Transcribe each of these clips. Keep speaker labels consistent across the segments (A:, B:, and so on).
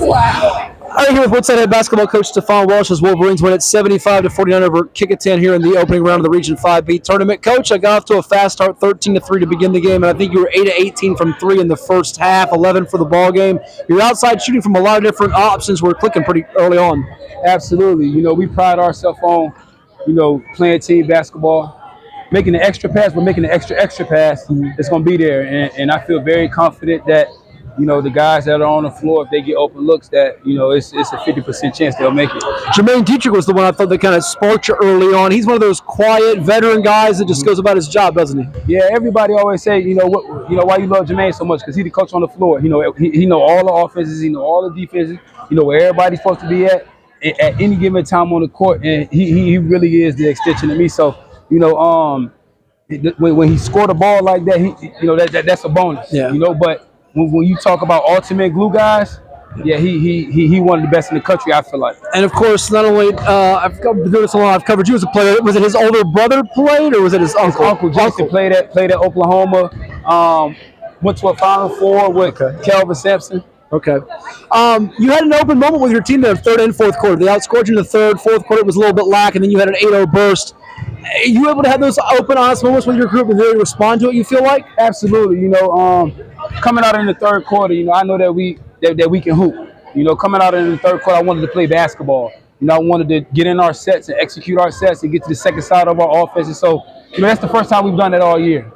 A: Wow. All right, here with Woodside head basketball coach Stefan Welsh as Wolverines win at 75-49 over Kecoughtan here in the opening round of the Region 5B tournament. Coach, I got off to a fast start, 13-3 to begin the game, and I think you were 8-18 from 3 in the first half, 11 for the ball game. Your outside shooting from a lot of different options were clicking pretty early on.
B: Absolutely. You know, we pride ourselves on, playing team basketball, making the extra pass, but making the extra pass that's going to be there. And I feel very confident that, the guys that are on the floor, if they get open looks, that, it's a 50% chance they'll make it.
A: Jermaine Dietrich was the one I thought that kind of sparked you early on. He's one of those quiet veteran guys that just goes about his job, doesn't he?
B: Yeah, everybody always say, why you love Jermaine so much, because he's the coach on the floor. He know all the offenses, he know all the defenses, where everybody's supposed to be at any given time on the court, and he really is the extension of me. So, when he scored a ball like that, that's a bonus.
A: Yeah.
B: But when you talk about ultimate glue guys, yeah, he one of the best in the country, I feel like.
A: And of course, not only I've been doing this a lot, I've covered you as a player. Was it his older brother played, or was it his uncle?
B: His uncle Jason played at Oklahoma. Went to a Final Four with Kelvin Sampson.
A: Okay. You had an open moment with your team there, third and fourth quarter. They outscored you in the third. Fourth quarter was a little bit lack, and then you had an 8-0 burst. Are you able to have those open, honest moments with your group and really respond to it, you feel like?
B: Absolutely. Coming out in the third quarter, I know that we can hoop. Coming out in the third quarter, I wanted to play basketball. I wanted to get in our sets and execute our sets and get to the second side of our offense. And so, that's the first time we've done that all year.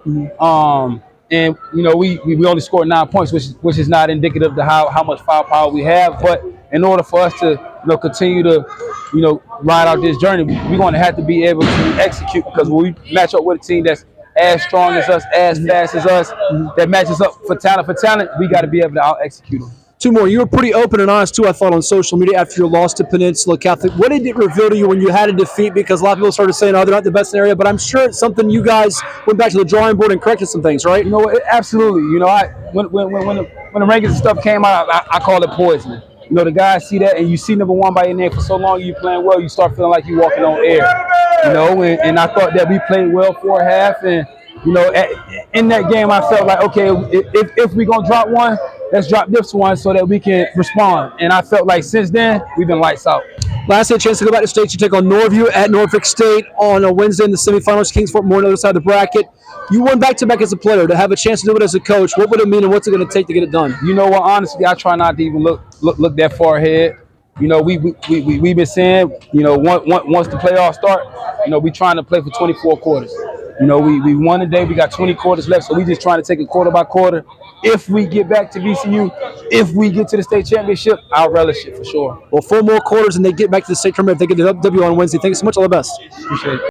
B: And we only scored 9 points, which is not indicative of how much firepower we have. But in order for us to continue to ride out this journey, we're going to have to be able to execute, because when we match up with a team that's as strong as us, as fast as us, that matches up for talent, we got to be able to out execute them.
A: Two more. You were pretty open and honest, too, I thought, on social media after your loss to Peninsula Catholic. What did it reveal to you when you had a defeat? Because a lot of people started saying, oh, they're not the best in the area, but I'm sure it's something you guys went back to the drawing board and corrected some things, right?
B: Absolutely. When the rankings and stuff came out, I call it poisoning. The guys see that, and you see number one by your name for so long, you playing well, you start feeling like you're walking on air. And I thought that we played well for a half, and in that game, I felt like, okay, if we're going to drop one, let's drop this one so that we can respond. And I felt like since then, we've been lights out.
A: Lastly, a chance to go back to state. You take on Norview at Norfolk State on a Wednesday in the semifinals. Kingsport more on the other side of the bracket. You won back-to-back as a player. To have a chance to do it as a coach, what would it mean and what's it going to take to get it done?
B: You know what? Honestly, I try not to even look that far ahead. We've been saying, once the playoffs start, we trying to play for 24 quarters. We won today. We got 20 quarters left, so we just trying to take it quarter by quarter. If we get back to VCU, if we get to the state championship, I'll relish it for sure.
A: Well, 4 more quarters and they get back to the state tournament if they get the W on Wednesday. Thank you so much. All the best.
B: Appreciate it.